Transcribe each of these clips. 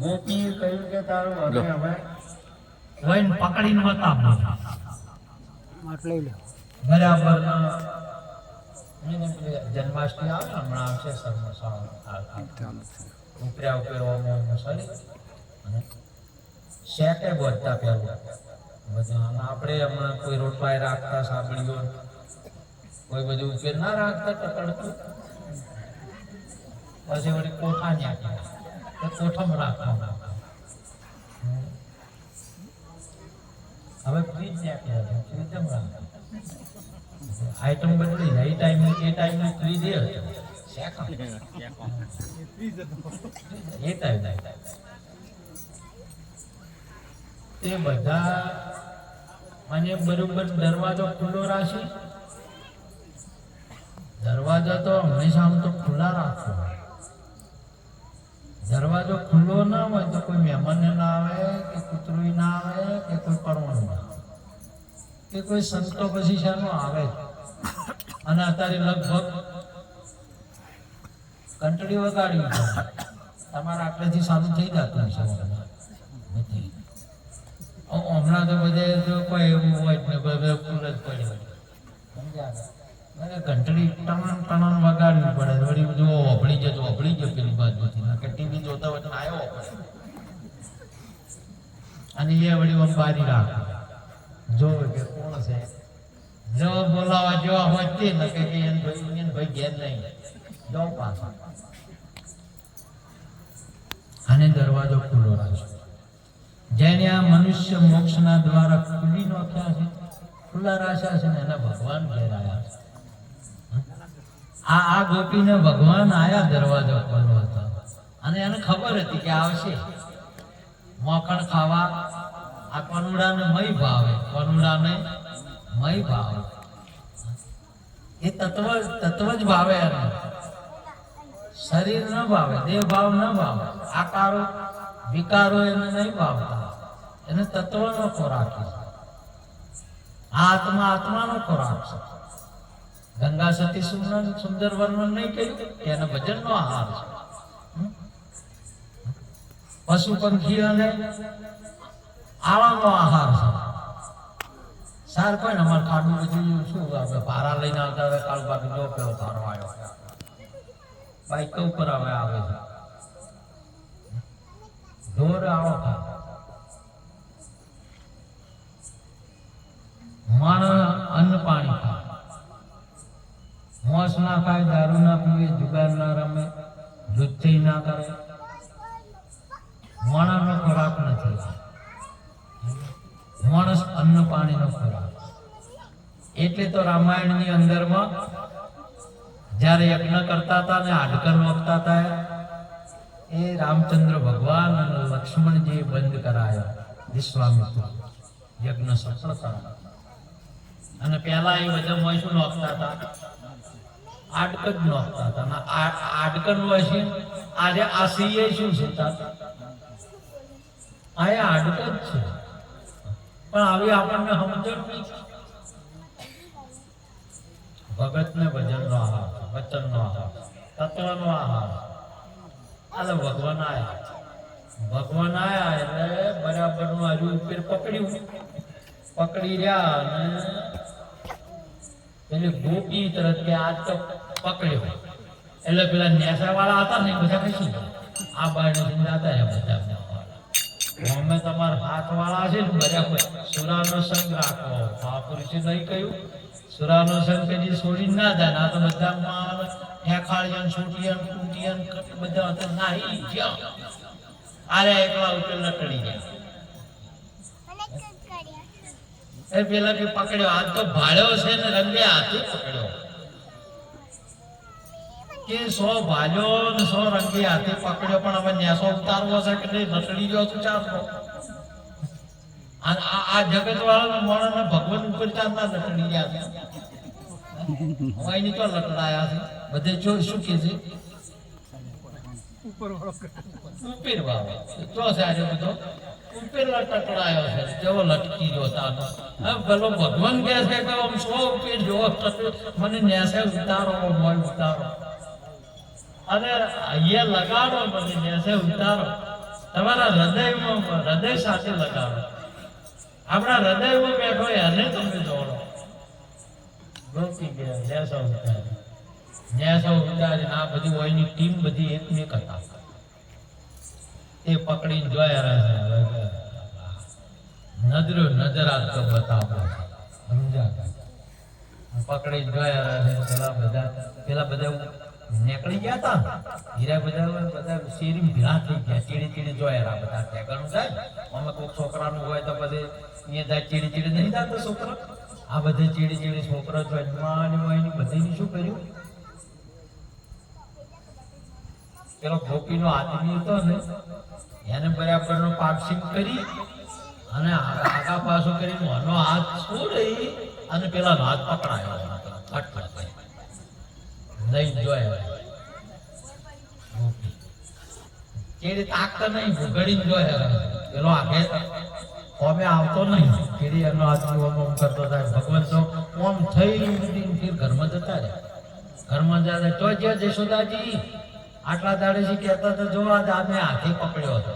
ગોપી કહ્યું કે તારું હવે વહીને પકડીને બતાવો. લઈ લો બરાબર. જન્માષ્ટમી આવે હમણાં આવશે ઉપર્યા ઉપેરવામાં મસાલી અને શેકે બોલતા પહેલું બધા આપણે હમણાં કોઈ રોટવાય રાખતા સાંભળ્યો કોઈ બધું ઉપેર ના રાખતા ટકડતું પછી વળી કોઠા ન્યા કોઠમ રાખવા હવે ફ્રીજ ન્યા ફ્રીજમ રાખવા આઈટમ બદલી જાય એ ટાઈમે ફ્રીજ એ ટાઈમ તે બધા મને બરોબર દરવાજો ખુલ્લો રાખી દરવાજો તો હંમેશા આમ તો ખુલ્લા રાખવો દરવાજો ખુલ્લો ના હોય તો કોઈ મહેમાન ના આવે કે કૂતરું ના આવે કે કોઈ પરવાનું ના આવે કે કોઈ સંતો પછી શાનો આવે અને અત્યારે લગભગ ઘંટડી વગાડી તમારા આટલેથી સારું થઈ જતું હશે હમણાં તો બધે તો કોઈ એવું હોય ને બધે ફૂલ જ પડી ઘંટડી ટણ ટણ વગાડવી પડે વળી જો ઓભળી ગયો પેલી બાજુથી કે ટીવી જોતા હોય આવ્યો અને એ વળી બારી રાખે જો કે કોણ છે જો બોલાવા જેવા હોય તે ન કે ભાઈ ઘેર નહીં જો પાછા અને દરવાજો ખુલ્લો રાખજો જેને આ મનુષ્ય મોક્ષના દ્વારા ખુલ્લી નાખ્યા છે ખુલ્લા રાખ્યા છે ને એના ભગવાન ઘેર આવ્યા છે આ ગોપીને ભગવાન આયા દરવાજો ખોલવો હતો અને એને ખબર હતી કે આવશે મોકણ ખાવા આ કનુડાને મય ભાવે કનુડાને મય ભાવે એ તત્વ જ ભાવે એને શરીર ન ભાવે દેહ ભાવ ન ભાવે આકારો વિકારો એને નહીં ભાવતા એને તત્વનો ખોરાક છે આત્માનો ખોરાક છે ગંગા સતી સુંદર વર્ણન નહીં કર્યું કે એના ભજનનો આહાર છે પશુ પંખી અને આવાનો આહાર છે સાર કોઈ ને અમારે ખાડું બધું શું આપણે ભારા લઈને આવતા હોય કાળ બાકી જો પેલો ભારો આવ્યો બાઈક ઉપર આવે છે ઢોર આવો ખાય માણસ અન્ન પાણી ખાય મોસ ના ખાય દારૂ ના પીવે જુગાર ના રમે જુઠ્ઠી ના કરે માણસનો ખોરાક નથી માણસ અન્ન પાણીનો ખોરાક એટલે તો રામાયણની અંદરમાં જ્યારે યજ્ઞ કરતા હતા ને હાડકર નોખતા હતા એ રામચંદ્ર ભગવાન અને લક્ષ્મણજી બંધ કરાયા વિશ્વામિત્ર યજ્ઞ સફળ કરાયા અને પહેલા એ બધા શું નોખતા હતા આડક જ નોખતા હતા આડકર હોય છે આજે આ સીએ શું છે આ આડક જ છે પણ આવી આપણને સમજણ નહીં ભગતને ભજનનો આહાર વચનનો આહાર તત્વનો આહાર એટલે ભગવાન આયા એટલે બરાબરનું હજુ ઉપર પકડી રહ્યા અને પેલી ગોપી તરત કે આજ તો પકડ્યો એટલે પેલા નેસા વાળા હતા ને બધા કશું આ બારને જતા રહ્યા બધા અમે તમારા હાથ વાળા છે ને બરાબર સુરાનો સંગ રાખવો મહાપુરુષે નહીં કહ્યું સુરાનો સંગ કદી છોડી ના જાય ના તો બધા ઠેખાળિયન છોટિયન કુટિયન બધા હતા નાહી ગયા આરે એકલા ઉપર લટડી ગયા એ પેલા કે પકડ્યો હાથ તો ભાળ્યો છે ને રંગે હાથે પકડ્યો કે 100 ભાલ્યો ને 100 રંગે હાથે પકડ્યો પણ હવે નેસો ઉતારવો છે કે નહીં લટડી ગયો તો ચાલતો આ જગત વાળા મોણા ભગવાન ઉપર ચાલતા લટડી ગયા છે તો લટડાયા છે બધે જો શું કે છે ઉપર વાળો તો છે આજે બધો ઉપર લટકડાયો છે જેવો લટકી જોતા ભલો ભગવાન કહે છે કે આમ 100 ઉપર જોવો મને નેસે ઉતારો મોય ઉતારો અને અહીંયા લગાડો મને નેસે ઉતારો તમારા હૃદયમાં હૃદય સાથે લગાવો. આપણા હૃદયમાં બેઠો એને તમે જોડો. ગોપી ગયા નેસો ઉતારી, નેસો ઉતારીને આ બધી ઓયની ટીમ બધી એકમેક હતા. એ પકડીને જોયા રહ્યા નજરો નજર આપતો બતાવો સમજ્યા. પકડી જોયા પેલા બધા નીકળી ગયા હતા. હીરા બધા શેરી ભીડા થઈ ગયા. ચીડી ચીડી જોયા બધા ઠેકાણું જાય. અમે કોઈક છોકરાનું હોય તો પછી અહીંયા જાય ચીડી ચીડી નહીં જતો છોકરો. આ બધે ચીડી ચીડી છોકરા જોઈ બધી શું કર્યું? પેલો ગોપીનો આદમી હતો ને એને બરાબરનો પાક્ષિક કરી અને આગા પાછો કરીને આનો હાથ છોડી અને પેલાનો હાથ પકડાયો. ફટફટ લઈ જોયા કેડી તાકતો નહીં, ભૂગડીને જોયા. પેલો આગે ઓમે આવતો નહીં. કેડી એનો હાથ ઓમ કરતો થાય. ભગવાન તો ઓમ થઈ ફીર ઘરમાં જતા રહ્યા. ઘરમાં જતા તો જે જશોદાજી આટલા દાડેથી કહેતા હતા જો આજ આમે હાથે પકડ્યો હતો.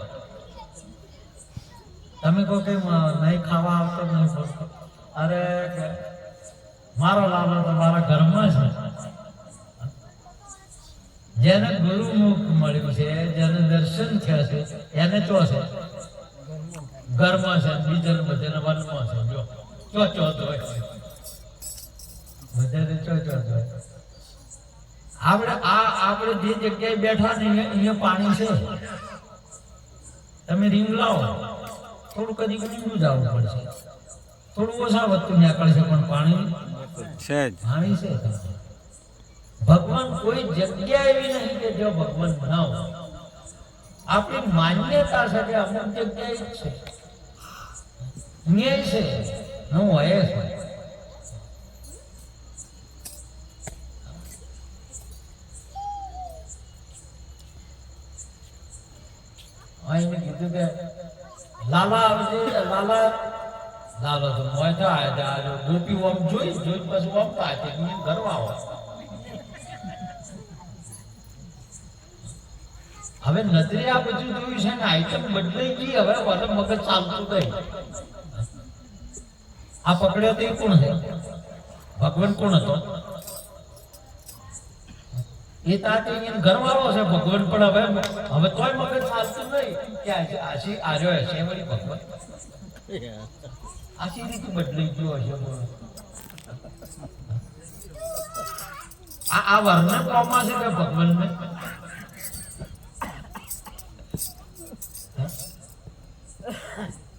તમે કહો કે નહીં ખાવા આવતો નહીં બોલતો. અરે મારો લાલો તો મારા ઘરમાં છે. જેને ગુરુમુખ મળ્યું છે, જેને દર્શન થયા છે એને ચો છે ઘરમાં છે. બીજાને બધાને વનમાં છે. જો ચો બધાને ચો. આપણે જે જગ્યાએ બેઠા ને અહીંયા પાણી છે. તમે રીંગ લાવો થોડું કદી ઊંડું જવું પડશે. થોડું ઓછા વધતું નીકળશે પણ પાણી છે. ભગવાન કોઈ જગ્યા એવી નહીં કે જો ભગવાન બનાવો. આપણી માન્યતા છે કે અમુક જગ્યાએ જ છે, ન્યાય છે હું હોય છે. એને કીધું કે લાલા આવજે. લાલો તો મોય થાય. ગોપી ઓમ જોઈ પછી ઓમ થાય ઘરમાં આવો. હવે નજરે આ બધું જોયું છે ને આઈટમ બદલાઈ ગઈ. હવે મગજ ચાલતું નહીં. આ પકડ્યો તો એ કોણ છે? ભગવાન કોણ હતો? એ તાતે ઘરવાળો છે ભગવાન. પણ હવે તોય મગજ ચાલતું નહીં કે આશી આર્યો હશે વળી ભગવાન. આશી રીતે બદલાઈ ગયો હશે. આ વર્ણન કોમાં છે કે ભગવાન ને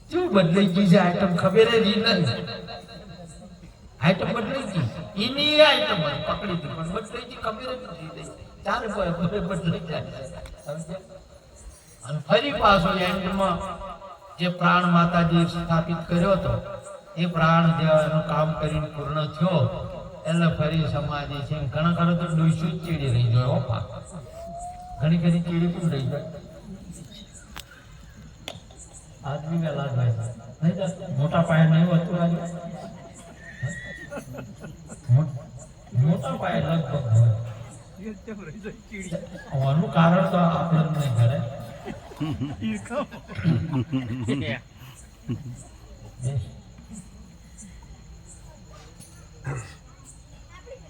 શું બદલાઈ ગઈ છે આઈટમ? ખબર જ નહીં. આઈટમ બદલાઈ ગઈ. એની આઈટમ પકડી હતી પણ બદલાઈ ગઈ ખબર જ નથી. ચારે બદલાઈ જાય. અને ફરી પાછો એન્ડમાં જે પ્રાણ માતાજી સ્થાપિત કર્યો હતો એ પ્રાણ દેવાનું કામ કરીને પૂર્ણ થયો એટલે ફરી સમાધિ છે. ઘણા ખરો તો ડોઈશું જ ચીડી રહી જાય. ઘણી ઘણી ચીડી પણ રહી જાય. આદમી વેલા ભાઈ મોટા પાયે નહીં હોતું. આજે મોટા પાયે લગભગ હોય. આનું કારણ તો આપણે નહીં ઘરે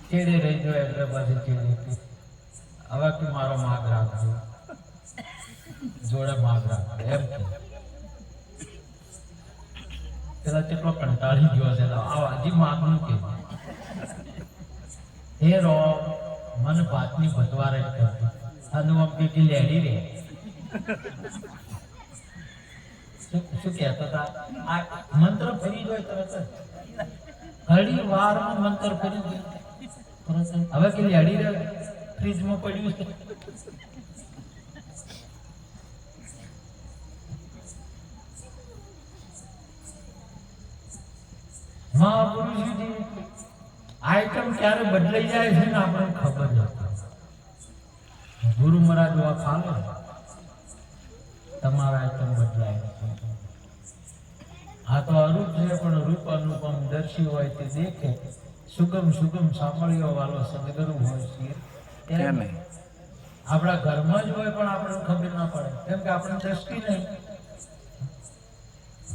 ચીડી રહી જાય એટલે પછી ચીડી. હવે તું મારો માગ રાખજો, જોડે માગ રાખજો એમ કે પેલા કેટલો કંટાળી ગયો છે. હજી માગનું કે હે રો મને ભાતની ભતવાર જ કરતી. અને આમ કે લેડી રે શું કહેતા હતા? આ મંત્ર ફરી જાય તરત ઘડી વારમાં મંત્ર ફરી ગયો. હવે કે લેડી રે ફ્રીજમાં પડ્યું છે. મહાપુરુષજી આઈટમ ક્યારે બદલાઈ જાય છે ને આપણને ખબર નથી. ગુરુ મહારાજ આ ખાલે તમારા આઈટમ બદલાય. આ તો અરૂપ છે પણ રૂપ અનુપમ દર્શી હોય તે દેખે. સુગમ સુગમ સાંભળ્યો વાલો સદગુરુ હોય છે. આપણા ઘરમાં જ હોય પણ આપણને ખબર ના પડે, કેમ કે આપણને દ્રષ્ટિ નહીં.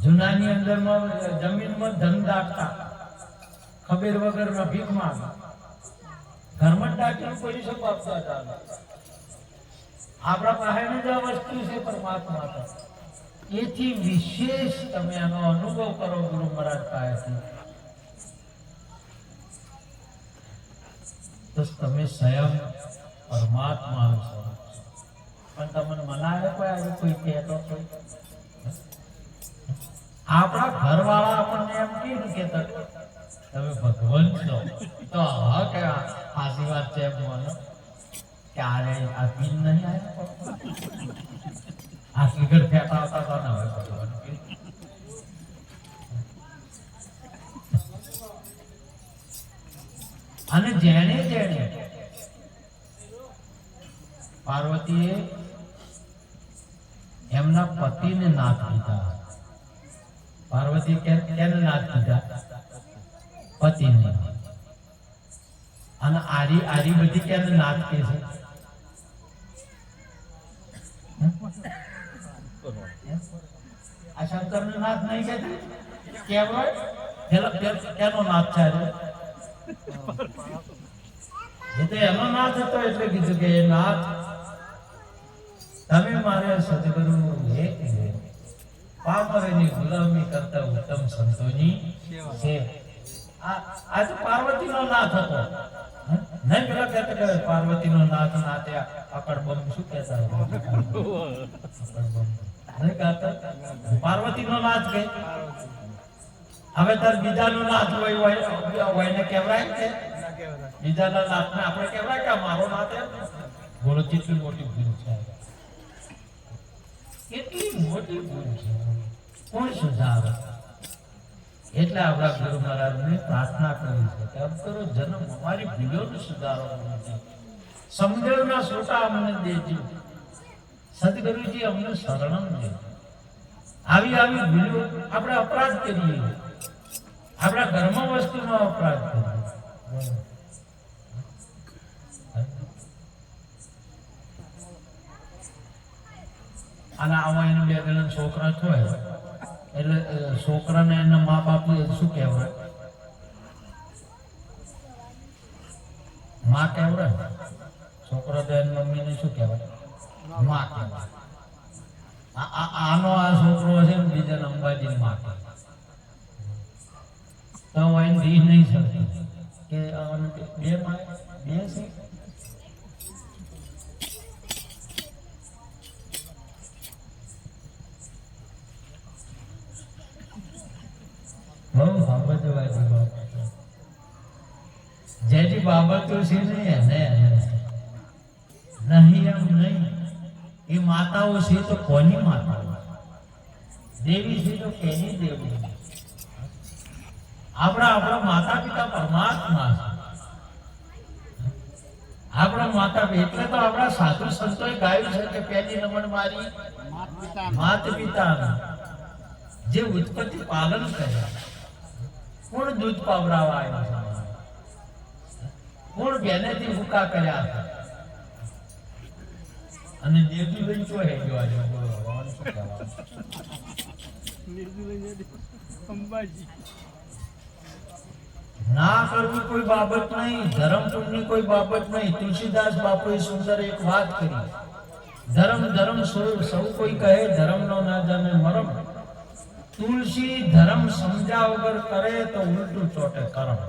જૂનાની અંદરમાં જમીનમાં ધન દાટતા, ખબર વગરના ભીખ માંગ, ઘરમાં જ દાટીને કોઈ શું આપતા હતા. આપણા પાસે જ આ વસ્તુ છે પરમાત્મા તો. એથી વિશેષ તમે આનો અનુભવ કરો ગુરુ મહારાજ પાસેથી, તો તમે સ્વયં પરમાત્મા છો. પણ તમને મનાવે કોઈ આજે કોઈ કહેતો કોઈ? આપણા ઘરવાળા આપણને એમ કીધું કે તમે ભગવાન છો, તો હા કે આશી વાત છે એમ માનો. ક્યારે આ પીન નહીં આવ્યા, આ સિગરેટ ફેંકા આવતા તો ના હોય ભગવાન. અને જેણે જેણે પાર્વતીએ એમના પતિને નાથ દીધા. પાર્વતી કેને નાથ દીધા? પતિને. અને આરી બધી કેને નાથ કે છે? આ શંકર નો નાથ નહીં કહેતી? કેનો નાથ છે? એ તો એનો નાથ હતો એટલે કીધું કે એ નાથ તમે મારે સદગુરુ એક પામરની ગુલામી કરતા ઉત્તમ સંતોની છે. આ તો પાર્વતીનો નાથ હતો. નહીં પેલા કહેતા કે પાર્વતીનો નાથ નાથે અકડબમ શું કહેતા નહીં કહેતા પાર્વતીનો નાથ કે હવે તાર બીજાનું નાથ હોય ને કહેવાય કે બીજાના નાથને આપણે કહેવાય કે મારો નાથ એમ. બોલો કેટલી મોટી ભૂલ છે, કેટલી મોટી ભૂલ છે. કોણ સુધારે? એટલે આપણા ગુરુ મહારાજને પ્રાર્થના કરી છે કે અબ કરો જન્મ અમારી ભૂલોનો સુધારો કરજો, સમજણના સોટા અમને દેજો, સદગુરુજી અમને શરણમ દેજો. આવી આવી ભૂલો આપણે અપરાધ કરીએ, આપણા ઘરમાં વસ્તુનો અપરાધ કરીએ. અને આવા એને બે જણા છોકરા હોય એટલે છોકરાને એના મા બાપ શું કહેવાય? માં કહેવાય. છોકરા તો એની મમ્મીને શું કહેવાય? માં કહેવાય. આનો આ છોકરો હશે ને બીજાને અંબાજી માં કહેવાય. તો એને રી નહીં શકતી કે બે માં બે છે. બહુ સમજવાજી બાબત, જેની બાબતો છે ને એને નહીં એમ નહીં. એ માતાઓ છે તો કોની માતાઓ? દેવી છે તો કેની દેવી? આપણા માતા પિતા પરમાત્મા છે. આપણા માતા એટલે તો આપણા સાધુ સંતોએ ગાયું છે કે પહેલી નમન મારી માત પિતાના, જે ઉત્પત્તિ પાલન કર્યા. કોણ દૂધ પાવડાવવા આવ્યા છે? કોણ બેનેથી ભૂકા કર્યા હતા? અને નિર્દુ લઈ શું હે ગયો આજે? ના કરવી કોઈ બાબત નહીં, ધર્મ પુણ્યની કોઈ બાબત નહીં. તુલસીદાસ બાપુએ સુંદર એક વાત કરી, ધર્મ ધર્મ સૌ કોઈ કહે, ધર્મ નો ના જાણે મરમ. તુલસી ધર્મ સમજ્યા વગર કરે તો ઉલટું ચોટે કરમ.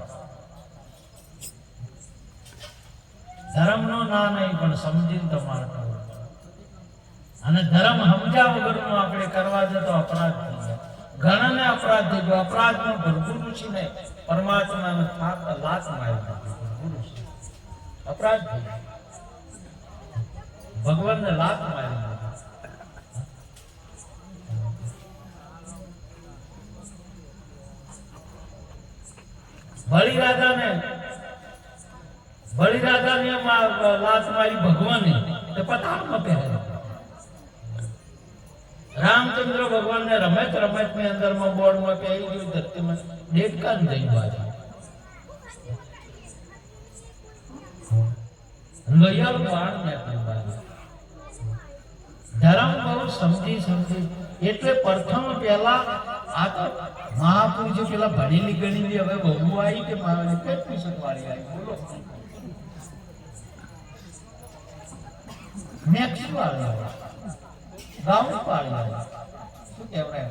ધર્મ નો ના નહીં પણ સમજીને તમારે કરવું. અને ધર્મ સમજ્યા વગર નું આપણે કરવા જતો અપરાધ થઈ જાય. ઘણાને અપરાધ થઈ ગયો. અપરાધ નો ભરપૂર છે નહીં, પરમાત્માને થાક લાત મારી દીધી. અપરાધ થઈ ગયો, ભગવાનને લાત મારી દીધી. બલિરાજાને લાત મારી ભગવાને તો પથારમાં પહેરે. રામચંદ્ર ભગવાનને રમત ની અંદરમાં બોર્ડમાં પહેરી ગયું, ધરતીમાં ડેટકાન થઈ બાજુ. ગયલ વાળ નીકળ્યું બહાર. ધર્મ બહુ સમજી એટલે પ્રથમ પહેલા આ તો મહાપુરુષો પેલા ભણેલી ગણેલી હવે બહુ આવી કે મારી કઈ પુસ્તક વાળી આવી બોલો મેક્સી વાળી આવી ગાઉન વાળી આવી શું કહેવાય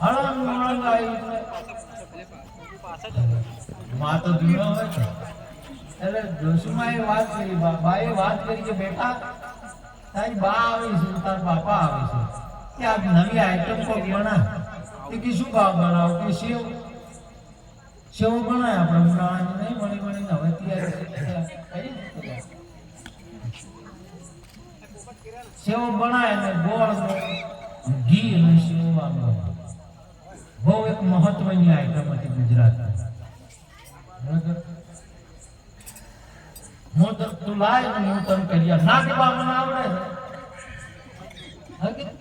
હળંગ મળંગ આવી માં તો જૂનો હોય છે એટલે જોશુમાં વાત કરી બાએ વાત કરી કે બેટા તારી બા આવી છે તારા બાપા આવે છે કે આ નવી આઈટમ કોઈ બના કે શું ભાવ બનાવો કે સેવ બનાય આપણે ઉનાળાની નહીં મળી હવે તૈયારી સેવ બનાય અને ગોળ ઘી અને સેવવામાં બહુ એક મહત્વની આઈટમ હતી ગુજરાતની. હું તો તું લાય ને હું તને કર્યા ના કે બા મને આવડે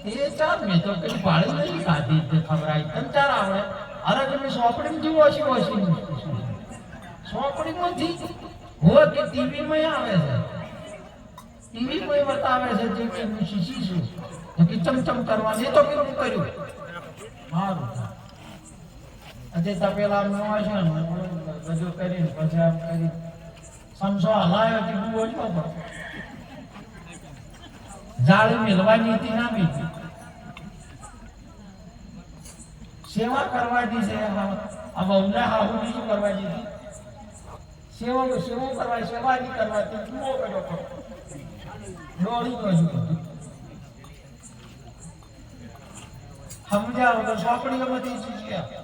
છે તે ચાર મેં તો કઈ પાડી નહીં ખાધી તે ખવડાવી તને ચાર આવડે અરે તમે સોપડી જેવું ઓછી સોપડી માંથી હોય કે ટીવી માં આવે છે ટીવી માં બતાવે છે જે કે હું શીશી છું કે ચમચમ કરવાની તો કેવું કર્યું સારું આજે તપેલા નો છે ને બધું કરીને પછી આમ કરી સમસો હલાયો કે બહુ ઓછો પડે જાળી મેળવાની હતી ના બીજી સેવા કરવાની છે આ બહુને હાહુ બીજું કરવા દીધી સેવા કરવા સેવા નહીં કરવાથી જુઓ કર્યો દોડી કશું બધું સમજાવો તો સોપડીઓમાંથી શીખ્યા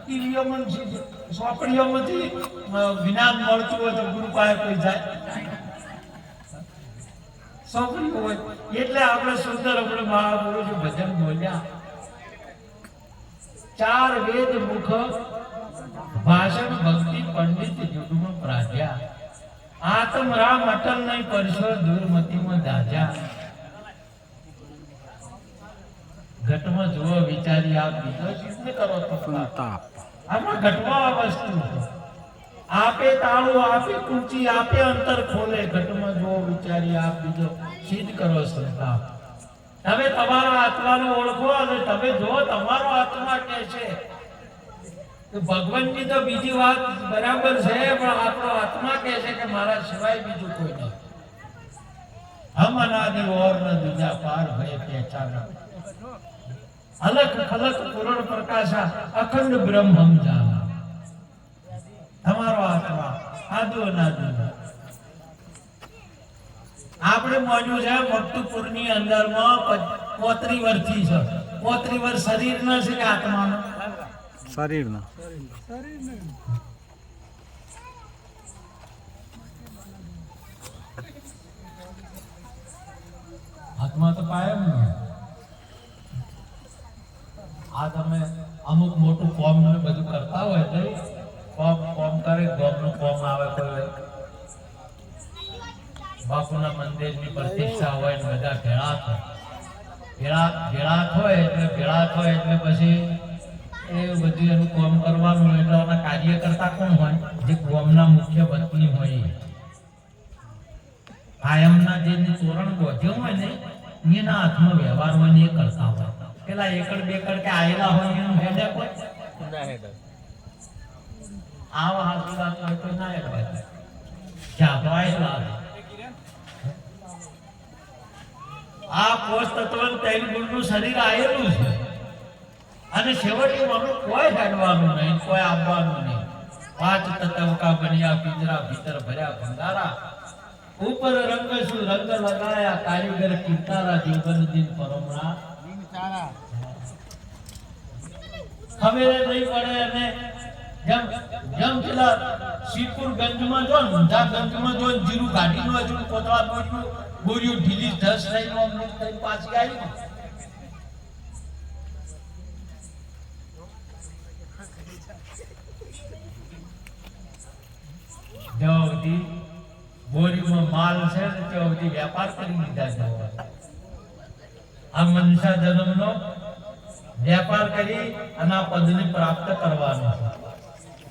ટીવીઓમાંથી સોપડીઓમાંથી જ્ઞાન મળતું હોય તો ગુરુ પાસે કોઈ જાય સોપડીઓ હોય એટલે આપણે સુંદર આપણે મહાપુરુષો ભજન બોલ્યા ચાર વેદ મુખ ભાષણ ભક્તિ પંડિત યુગમાં પ્રાજ્યા આત્મ રામ અટલ નહીં પરશોર દુર્મતિમાં દાજ્યા ઘટમાં જુઓ વિચારી આપ બીજો સિદ્ધ કરો તો આમાં ઘટમાં વસ્તુ આપે તાળું આપે કુંચી આપે અંતર ખોલે ઘટમાં જુઓ વિચારી આપ બીજો સિદ્ધ કરો સંતાપ. તમે તમારા આત્માને ઓળખો અને તમે જો તમારો આત્મા કે છે તો ભગવાનની તો બીજી વાત બરાબર છે પણ આપણો આત્મા કે છે કે મારા સિવાય બીજું કોઈ નહીં. હમ અનાદિ ઓર ન દુજા પાર ભય પહેચાના અલખ ખલક પૂર્ણ પ્રકાશા અખંડ બ્રહ્મમ જાના. તમારો આત્મા આદુ અનાદિ આપણે મોજું છે મક્તુપુર ની અંદર માં 35 વર્ષથી છે 35 વર્ષ શરીર ન છે કે આત્માનો શરીરના આત્મા તો કાયમ ને આ તમે અમુક મોટું કોમ ને બધું કરતા હોય તો કોમ કરે ગોમનું કોમ આવે કોઈ બાપુના મંદિરની પ્રતિષ્ઠા હોય ને બધા ભેળા હોય એટલે પછી એ બધું એનું કામ કરવાનું એટલે એના કાર્ય કરતા કોણ હોય જે ગામના મુખ્ય પત્ની હોય કાયમના જે તોરણ ગોધ્યો હોય ને એના હાથમાં વ્યવહાર હોય ને એ કરતા હોય. પેલા એકડ બેકડ કે આયેલા હોય એનું હેડે કોઈ આવા હાથમાં હોય તો ના હેડવાય ક્યાં તો આયેલા આ કોષ તત્વ તેલ ગુણનું શરીર આયેલું છે અને છેવટે માનું કોઈ હેડવાનું નહીં કોઈ આવવાનું નહીં. 5 તત્વ કા બન્યા પિંજરા ભીતર ભર્યા ભંડારા ઉપર રંગ શું રંગ લગાયા કારીગર કિંતારા જીવન દિન પરમરા ખબર નહીં પડે. અને જેમ પેલા શીરપુર ગંજમાં જો ઊંઝા ગંજમાં જો જીરું ગાડીનું હજુ કોતળા બોટનું બોરિયું ઢીલી ધસ થઈને અમને થઈ પાછી આવી જ્યાં સુધી બોરીમાં માલ છે ને ત્યાં સુધી વેપાર કરી લીધા જવા. આ મનુષ્ય જન્મનો વેપાર કરી અને આ પદને પ્રાપ્ત કરવાનો છે,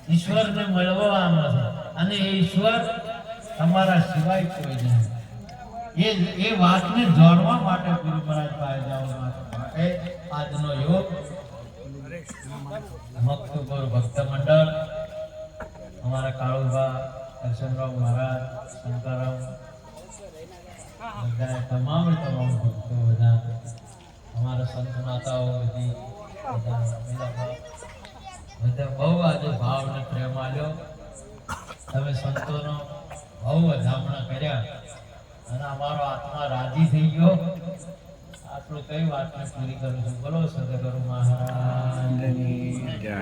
ઈશ્વરને મળવાનો છે, અને એ ઈશ્વર તમારા સિવાય કોઈ નહીં. એ વાતને જાણવા માટે ગુરુ મહારાજ પાસે જવા માટે આજનો યોગ મક્તુપુર ભક્ત મંડળ, અમારા કાળુભા, દર્શનરાવ મહારાજ, શંકરરાવ, તમામ ભક્તો બધા, અમારા સંત માતાઓ બધી બધા બહુ આજે ભાવ ને પ્રેમ આલ્યો. તમે સંતોનો બહુ વધામણા કર્યા અને અમારો આત્મા રાજી થઈ ગયો. આટલું કઈ વાતને પૂરી કરું છું. બોલો સદગુરુ મહારાજની જય.